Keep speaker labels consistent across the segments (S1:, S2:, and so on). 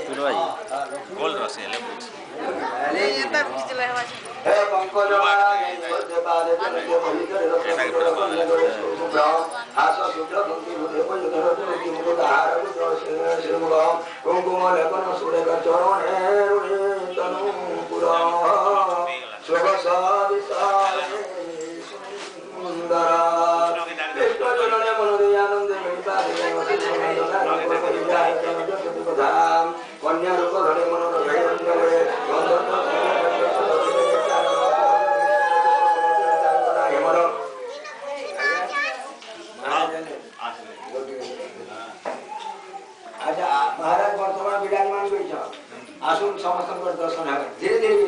S1: Dulu aja. Gol rasanya lembut.
S2: महाराज वर्तमान विराजमान आसुन समस्त दर्शन धीरे धीरे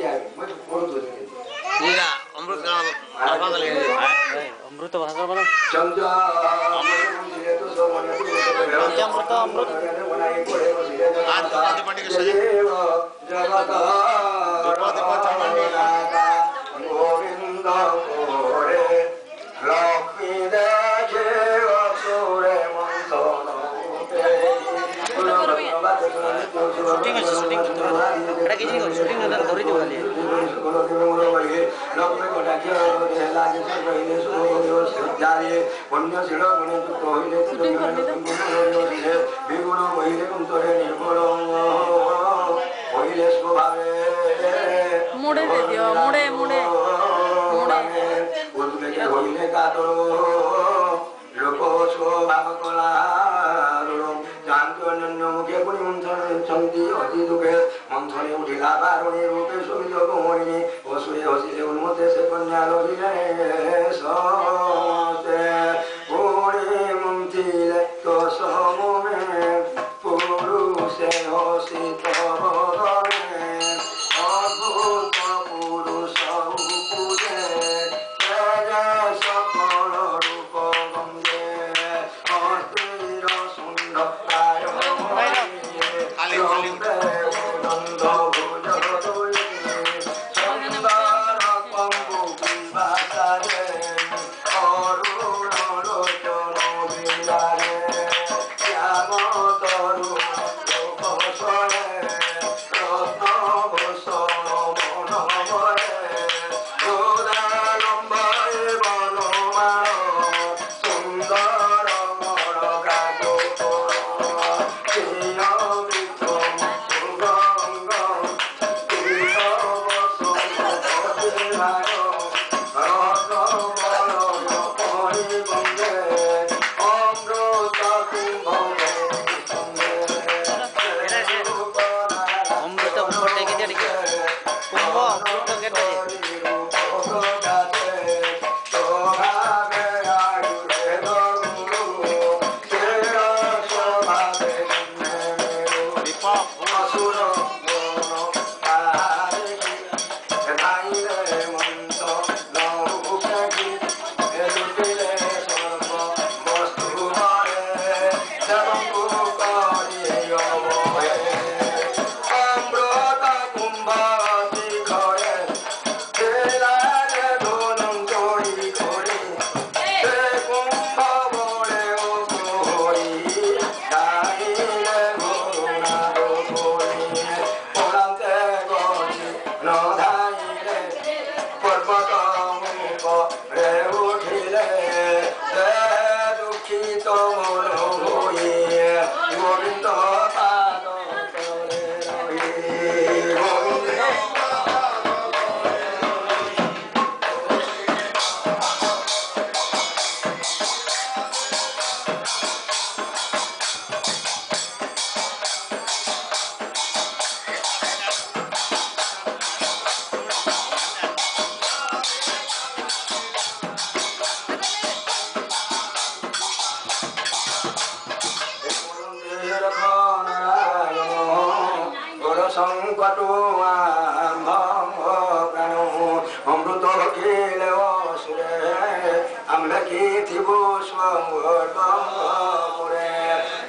S1: अमृत भाषा बना shooting ada kini kok shooting ada dari juga lihat
S3: मुड़े दे दियो मुड़े मुड़े
S2: मंथने उठिला बारुणी रूपे सुमिलो कुमरिणी वसुरे हसिले उन्मते से कन्या लोभिले सते पुणे मुंतिले तो समोमे पुरुषे हसित बदने अद्भुत पुरुष पूजे तेजा सकल रूप गंगे अस्थिर सुंदर प्राय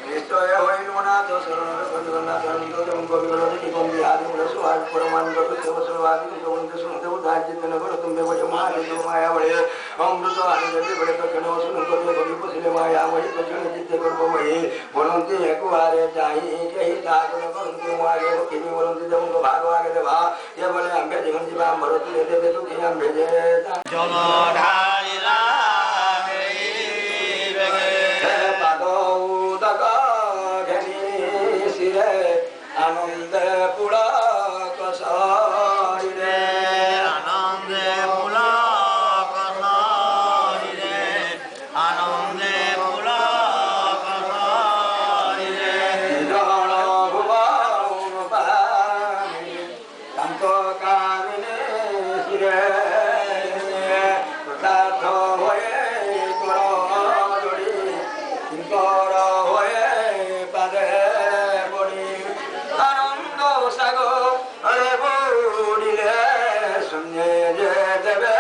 S2: নিশ্চয় হইল না তো শরণ জগন্নাথ অনন্ত যেমন কবিগুলো দেখি বন্দি আদি মূল সুহাস পরমানগত সেবসর্বাদি জগন্নাথ শুনতে উদাহরণ করে তুমি বলে মহাদেব মায়া বলে অমৃত আনন্দে বলে তো কেন শুনুন করবে কবি বসিলে মায়া বলে তো কেন জিতে করবো মই বলন্তি একুয়ারে চাই কেহি তাগন করন্তি মায়ে কিমি বলন্তি যেমন ভাগ আগে দেবা এ বলে আমি জীবন জীবা মর তুলে দেবে তো কি আমি যে
S1: জন ঢাইলা
S2: পাদ উদক ঘেনি শিরে আনন্দে পুলক শরীরে
S1: আনন্দে পুলক শরীরে আনন্দে পুলক শরীরে
S2: জন ভুবন পানি কান্ত কামিনী শিরে প্রসাদ হয়ে তোর জড়ি কিঙ্কর হয়ে পাদে পড়ি আনন্দ সাগরে বুড়িলে শূন্যে যে দেবে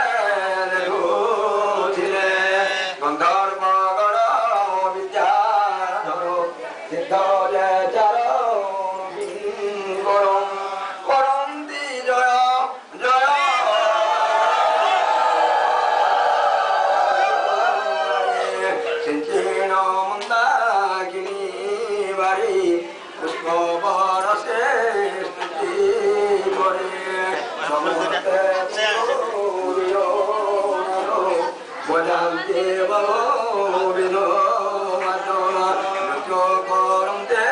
S2: ছিলে গন্ধর্ব গড় বিদ্যাধর সিদ্ধ যে চারণ করম করন্তি জয় জয় সিঞ্চিন মন্দাকিনী বাড়ি পুষ্প বরসে স্তুতি করে বজান্তে বিনো মাতনা নৃত্য করন্তে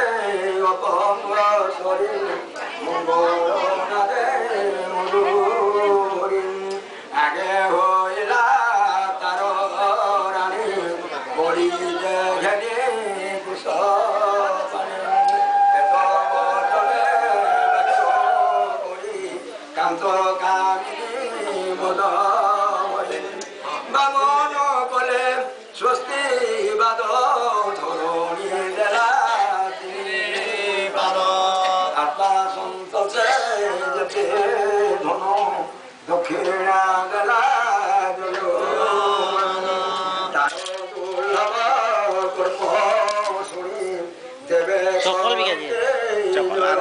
S2: অপঙ্গ শরীর মঙ্গল নাদে মধুরিন আগে হইলা তার রানী বড়ি ঘেনে কুশ পানে পেট বটলে করি কান্ত কামিনী মদ বামন কলে স্বস্তি বাদ ধরণী দেলা পাদ আত্মা সন্তোষে যেতে ধন দক্ষিণা গলা
S1: চপ্পল বিকা দিয়ে চপ্পল আর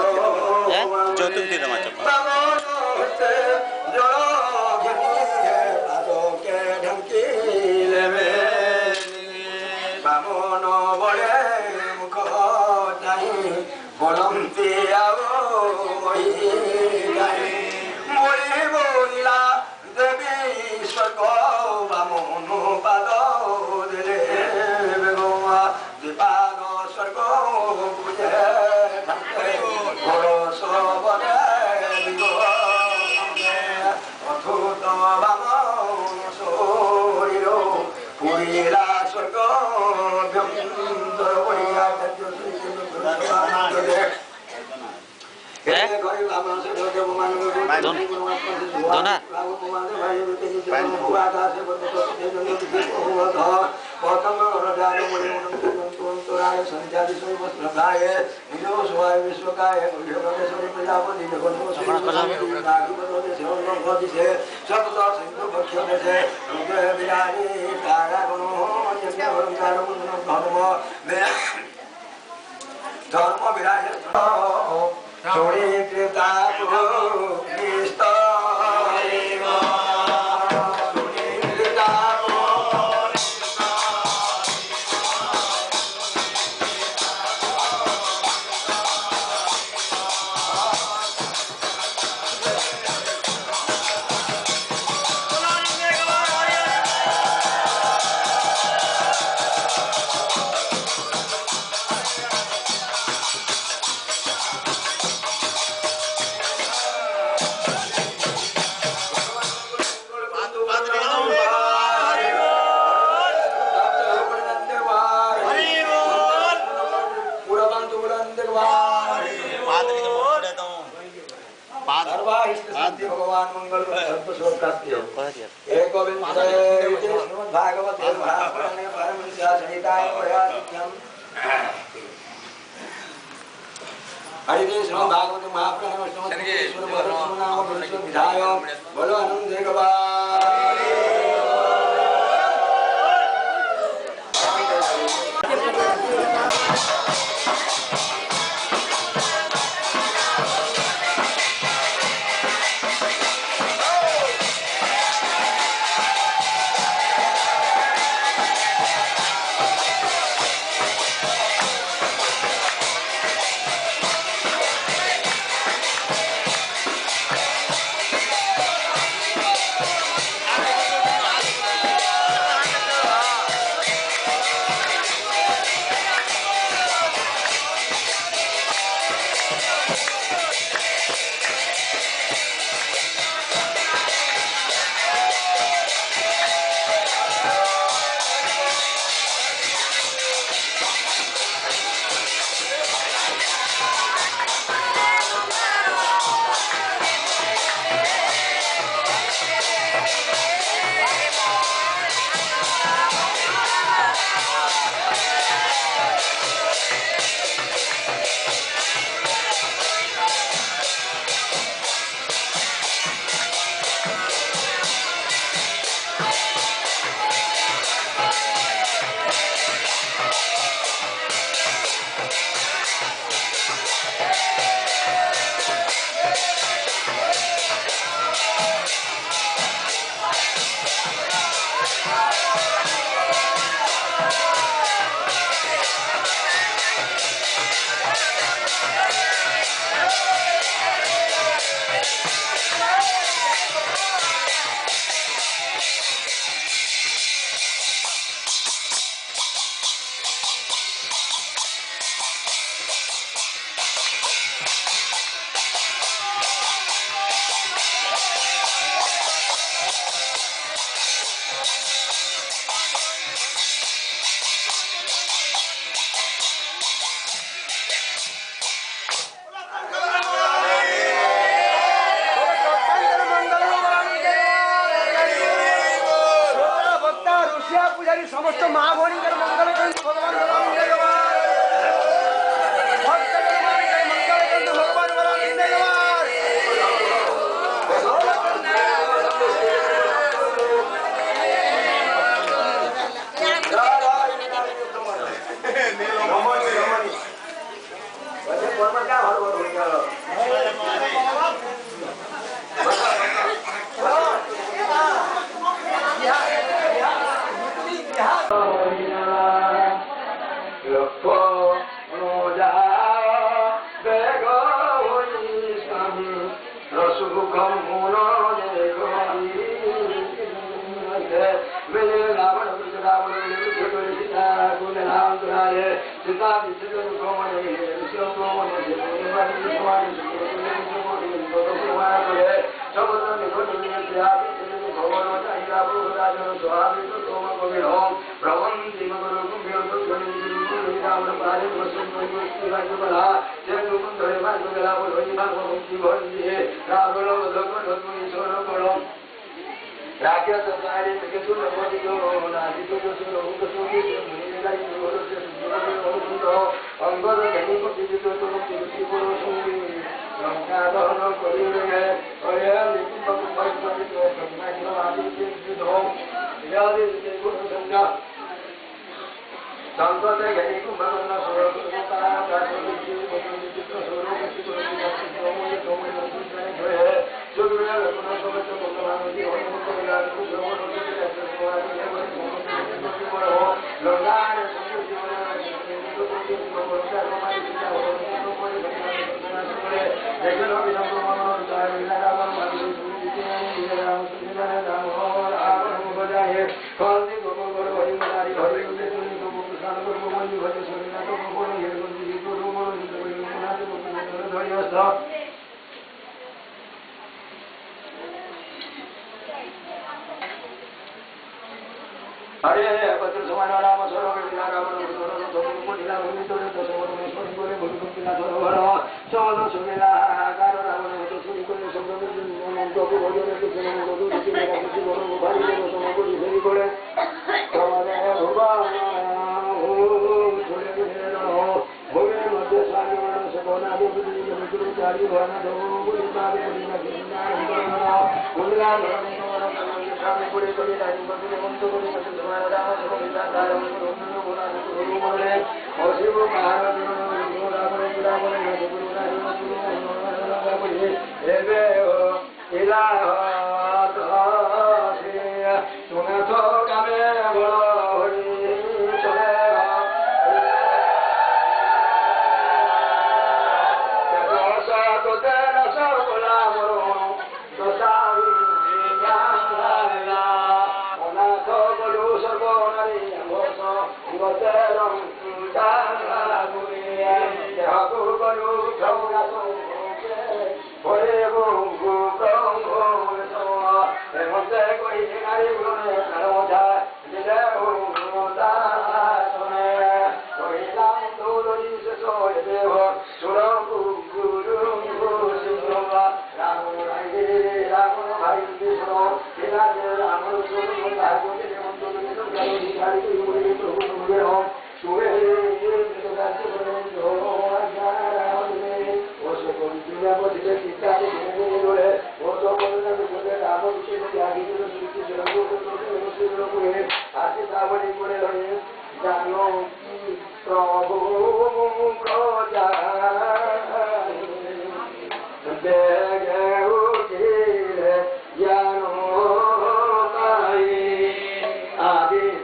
S1: যৌতুক দিয়ে দেওয়া চপ্পল
S2: বামন বলে মুখ যাই বলন্তি মই বইলা দেবী স্বর্গ বামন পাদ দিলে বেগমা দীপাদ স্বর্গ বুঝে ঘোষ বলে অথুত বামন শরীর পুরিলা স্বর্গ ব্যন্তর বইয়া ধর্ম বিরাজ চরিতা भगवान मंगल एक भागवत हरिदेश भागवत महाप्रणव बोलो आनंद भगवान সমস্ত মা ভৌণীদের মঙ্গল কিন্তু ভগবান ভগবান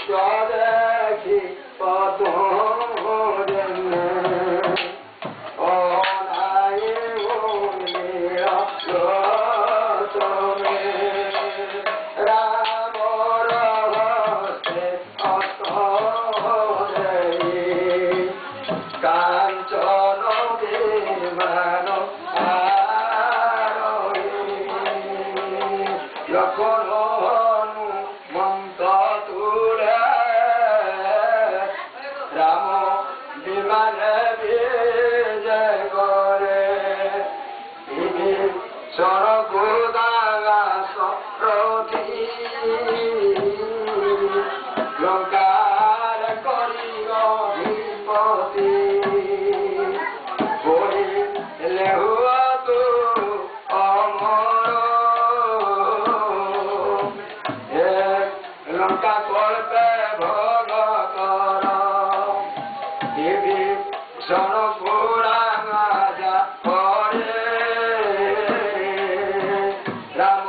S2: দেখি কাঞ্চন বিমান লক্ষণ মন্ত তুলে রাম বিমানে বিজয় করে সরগুদাস প্রতি লঙ্কার করি অধিপতি বহিলে হুয়া তু অমর লঙ্কা কল্পে ভোগ কর দেবী সনপুরা রাজা করে রাম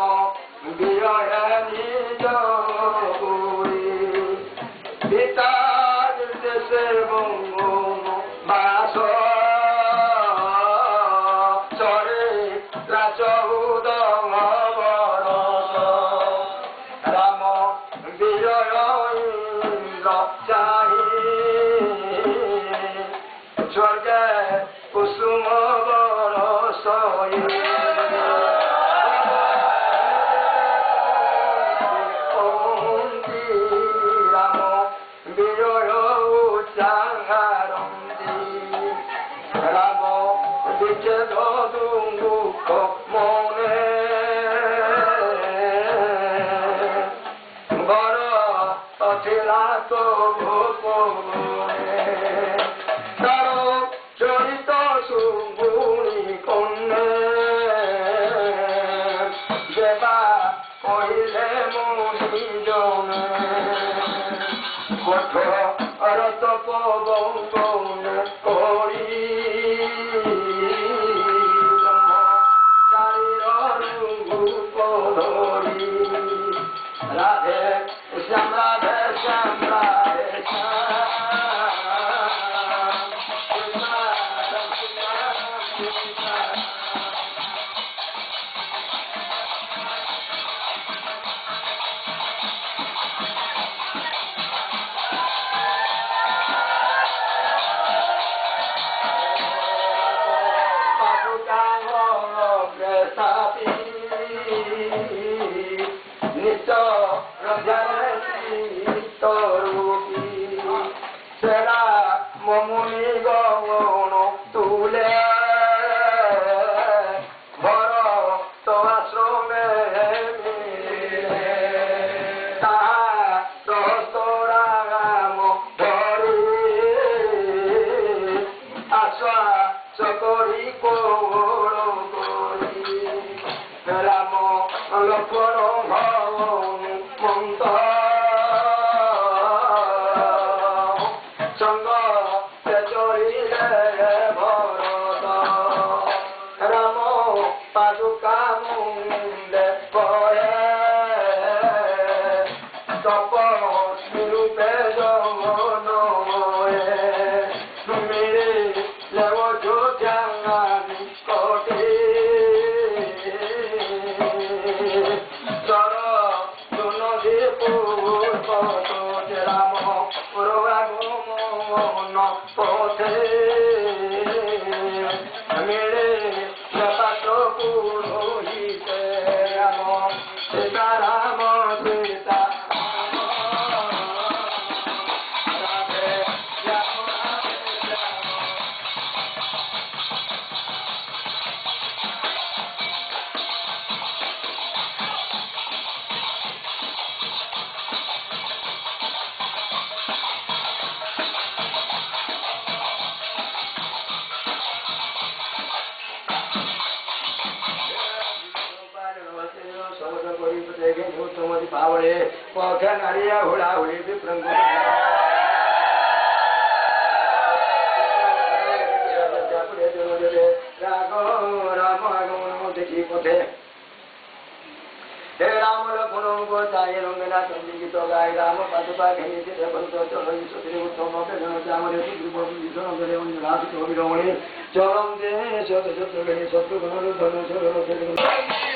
S2: বিজয় নিজ পুরী পিতার দেশে বাস চরে চৌদ বরস রাম বিজয় ইন্দ্র চাহি স্বর্গে কুসুম বরস রাম বিজয় উচ্চারন্তি রাম বিচ্ছেদ দুঃখ মনে বড় অথিলা তো ভোপনে তার চরিত সুগুণী কন্যে দেবা কহিলে মুনি জনে কঠোর তপবন করি রূপ ধরি রাধে শ্যাম রাধে শ্যাম রাধে মমুনি গৌণ তুলে ভর তো আশ্রমে তাহা সহস্রাম ধরি আশা চকরি কোড় করি রাম লক্ষণ ভবন মন্ত সঙ্গ চরিলে ভরত রাম পাদুকা মুন্ডে পরে তপ রূপে যমন মিলে লেব যোধাঙ্গানি কোটি সর নদী পূর্ব রাম রঘুমন পথে মিলে পাত্র পুরোহিতে রাম সীতা রাম সীতা রাধে রাম पावळे पख नारिया हुळा हुळी विप्रंग राघव राम देखी पथे हे राम लखन को जाय रंगना संजीवित गाय राम पादुका घेनिते देवंत चरण सुधीर उत्तम बेदन चामरे सुदीप विष्णु करे अंजनाथ कविरमणि चरम दे शत शत गणि शत्रु गुण धन शरण शरण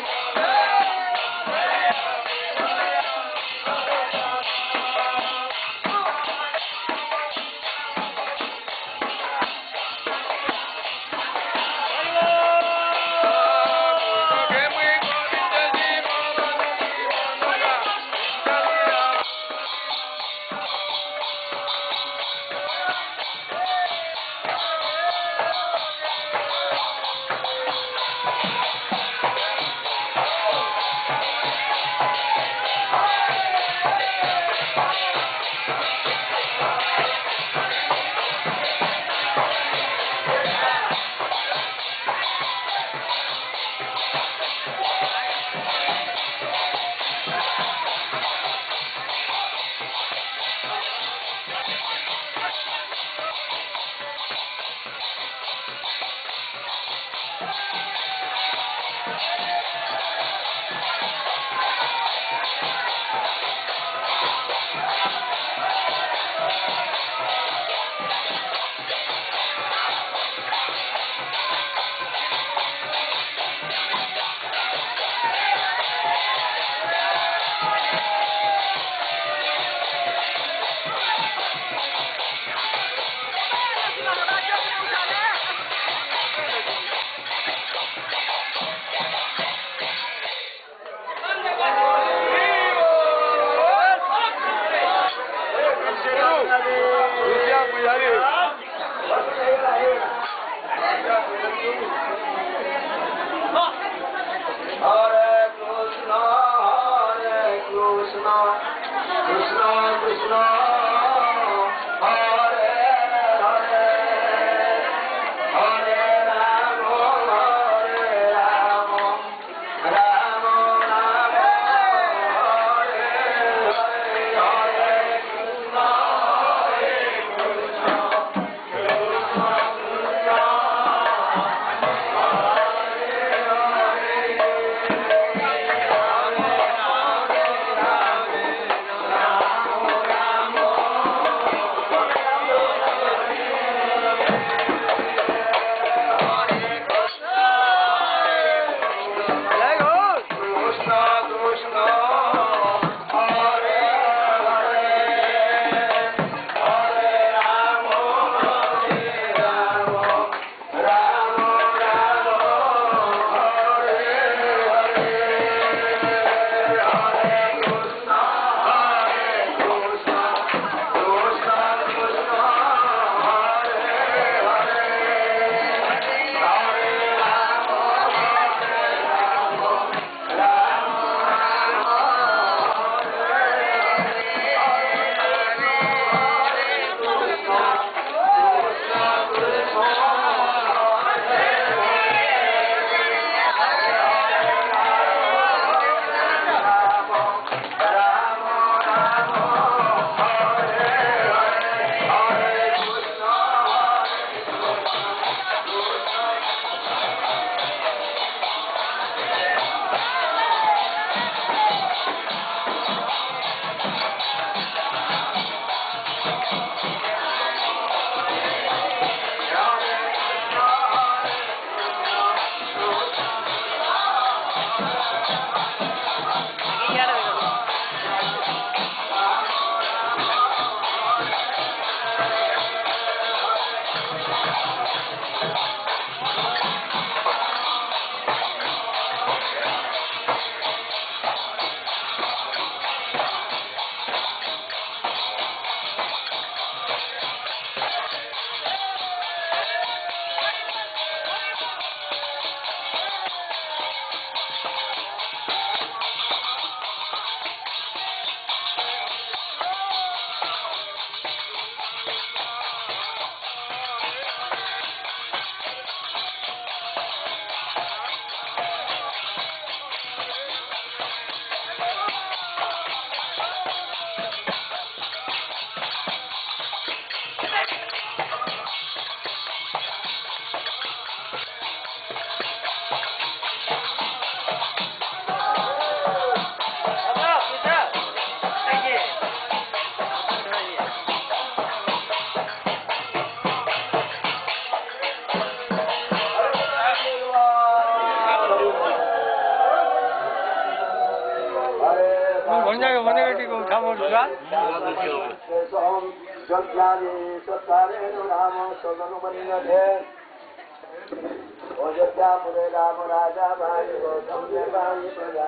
S2: অযোধ্যাপুরে রাম রাজা ভাই গৌতমে ভাই প্রজা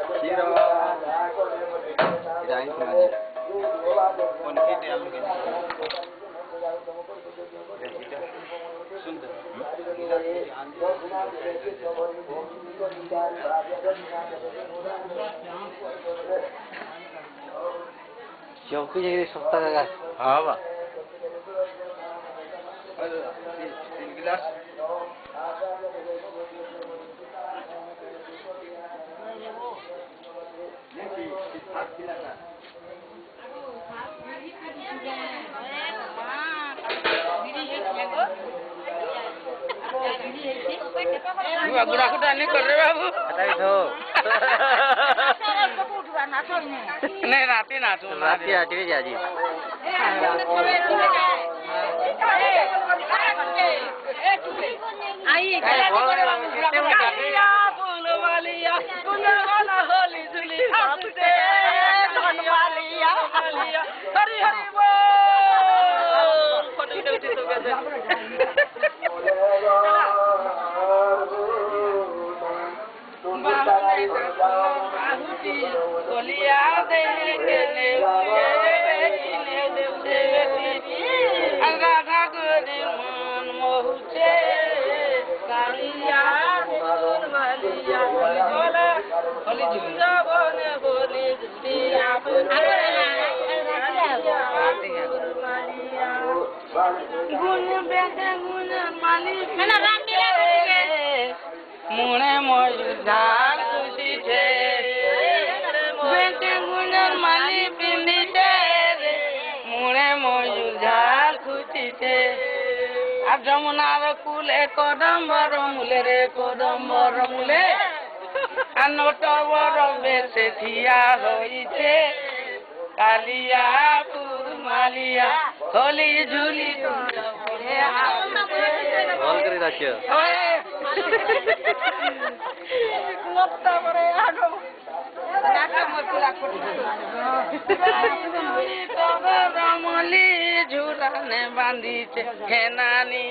S4: চৌকি জায়গায় সপ্তাহ কাকা
S1: হ্যাঁ বা
S3: গুড়া খুঁটা নি করে বাবু
S4: তাই তো
S3: নাই রাতে নাচো
S4: রাতে আজকে যাজি
S3: রাধা করে মন মহুছে কালিয়া বলিয়া বলি বনে বলি গুণ বেঁধে গুণ মালিক মনে মজুদার খুশিছে বেঁধে গুণের মালি পিন্দিছে মনে মজুদার খুশিছে আর যমুনার কুলে কদম্বর মূলে রে কদম্বর মূলে আর নটবর বেশে থিয়া হইছে কালিয়া মালিয়া হলি ঝুলি
S4: ভাল করে রাখিও
S3: রমলি ঝুলানে বান্ধিছে হেনানি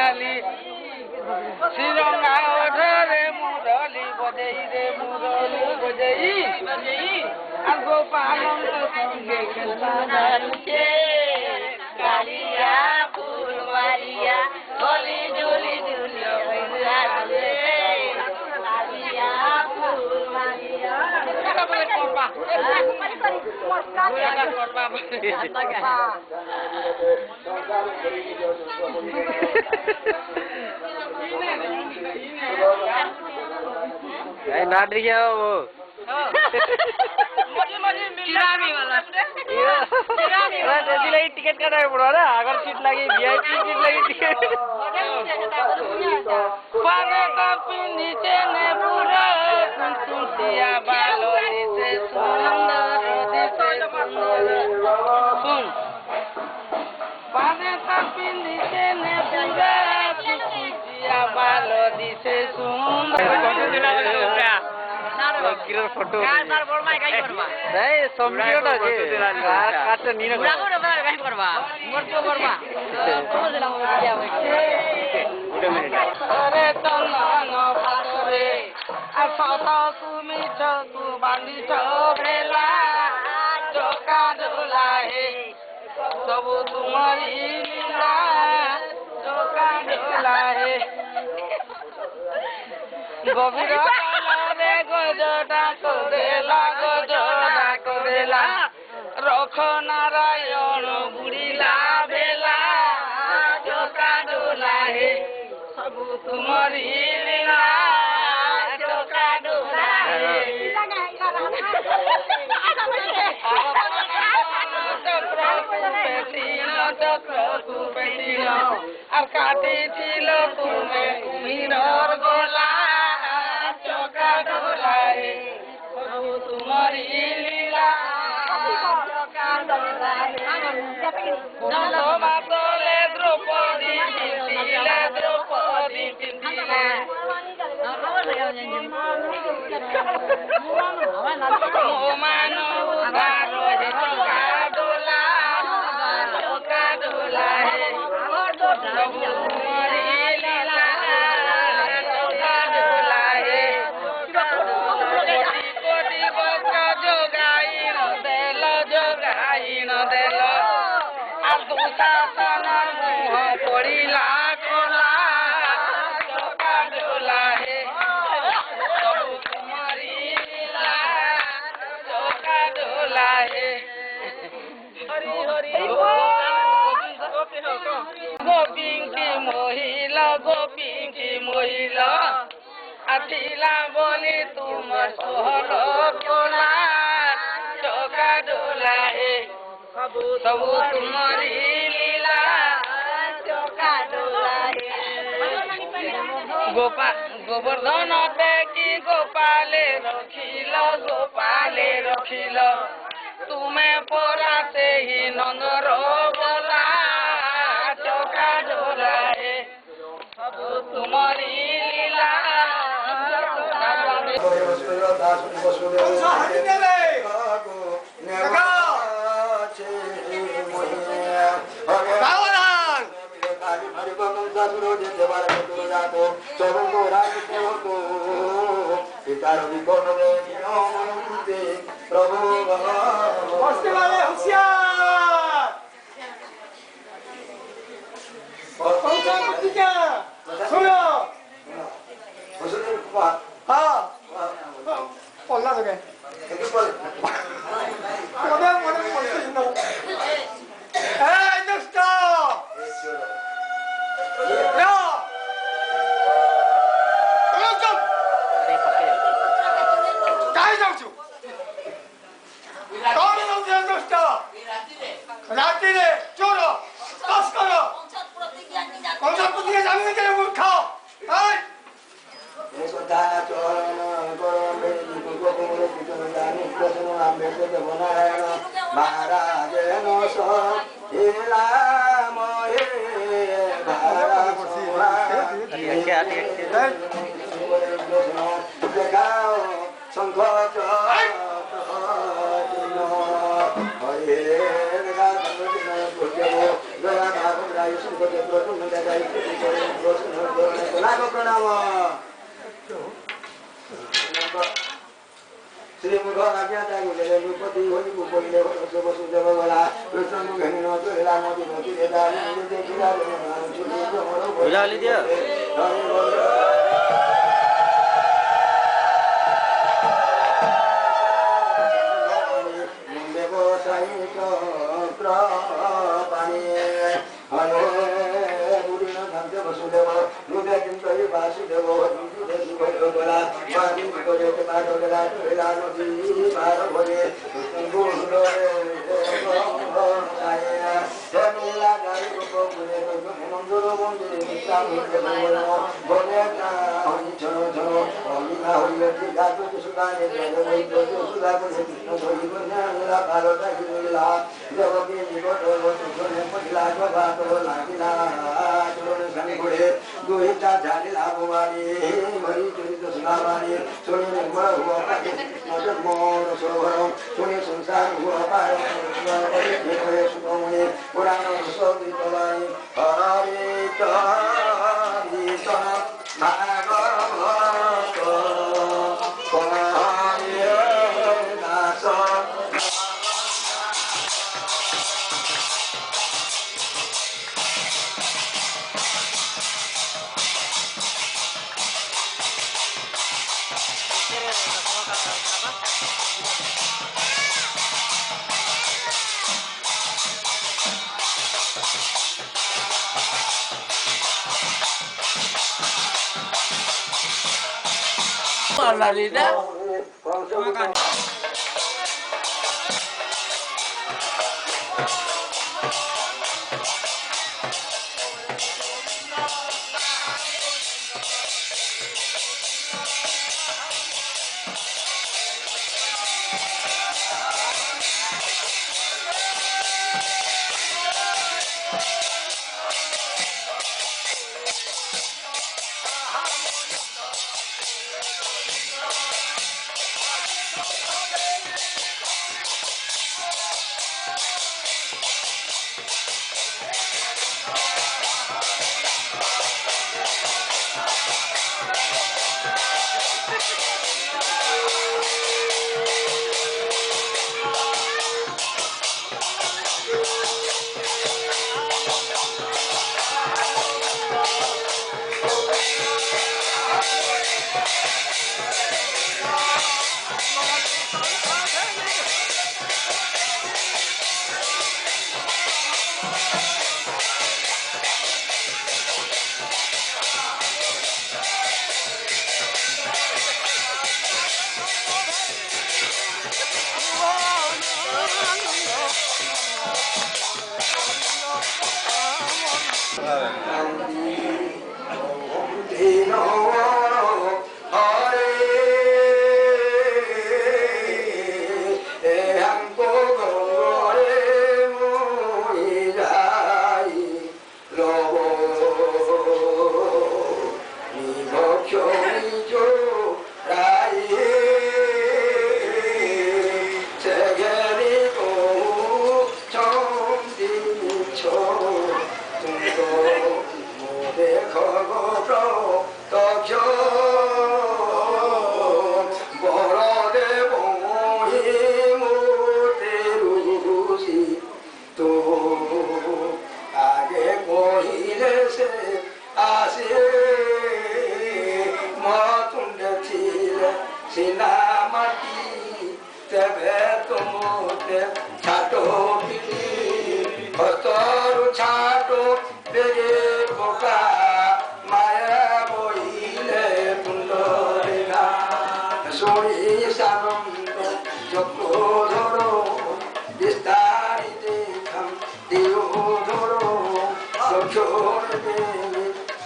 S3: আলি শ্রীরঙ্গা ওঠরে মুরলি বজেই রে মুরলি বজেই আর গোপালন সঙ্গে খেলা দাঁড়িয়ে কালিয়া ফুল মারিয়া হলি ঝুলি ঝুলিয়া কালিয়া ফুল মারিয়া করবা
S4: এই না দিকে ও टिकट काटा पड़ो ना अगर सीट लगी वीआईपी सीट लगी टिकट
S3: पाने का पिंडीचे ने पूरा सुनसिया बालो दिसे सुंदर सुन पाने का पिंडीचे ने पूरा सुनसिया बालो दिसे सुंदर
S4: কিরর ফটো এই সমঝোটা আছে আর কাটটা নিয়ে না
S3: করবা মরতো করবা আরে তন্ন ভাতরে আর সত তুমি চকু বান্ডি চবেলা চকা দোলা হে সবু তোমারি লীলা চকা দোলা হে গভীর কালরে গজটা করেলা রখ নারায়ণ বুড়িলা বেলা চকা দোলা হে সবু তোমারি লীলা চকা দোলা হে আর কাটিছিল তুমি কুমিরর গলা চকা দোলা হে সবু তোমারি লীলা চকা দোলা হে মাতলে Draupadi পিন্দিলে Momano udaro he chokadula he Mori lila chokadula he Koti bokra jogai no delo Altu sasana muha porila kola chokadula he গোপিঙ্কি মহিলা আছিলা বলি তোমার সোহল কোলা চকা ডোলা হে সবু তোমারি লীলা চকা ডোলা হে গোবর্ধন দেখি গোপালে রখিল তুমি পরা সেই নন্দর বলা চকা ডোলা হে সবু তোমারি লীলা
S2: রাত্রিরে চোর তস্কর কংসপ্রতিকে জামিন করে মূর্খ শঙ্খ প্রণাম শ্রীমুখ আজ্ঞা নৃপতি হই বইলে বসুদেব বলা কৃষ্ণ ঘেনি নলা নদী নদী
S1: বুঝালি দিয়া
S2: বসুদেব নদী কিন্তু বাসুদেব দুইটা জানিলা ভবানী হরি চরিত সুনামানি শুনি নির্মল হুয়া পাখি জন্ম রসভরম শুনি সংসার হুয়া পায় শুভমণি পুরাণ সবিতবাণী হরিত ভাগবত দাস
S3: Marlarida.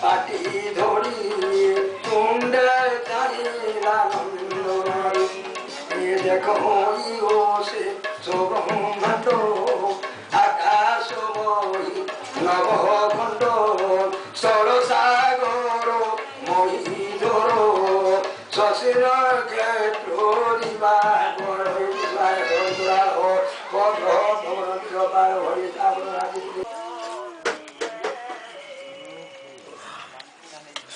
S2: পাটি ধরি তুন্ডে দেখো সে ব্রহ্মাণ্ড আকাশময়ী নবখণ্ড স্থলসাগর মহিধর শশীর ক্ষেত্র দিবা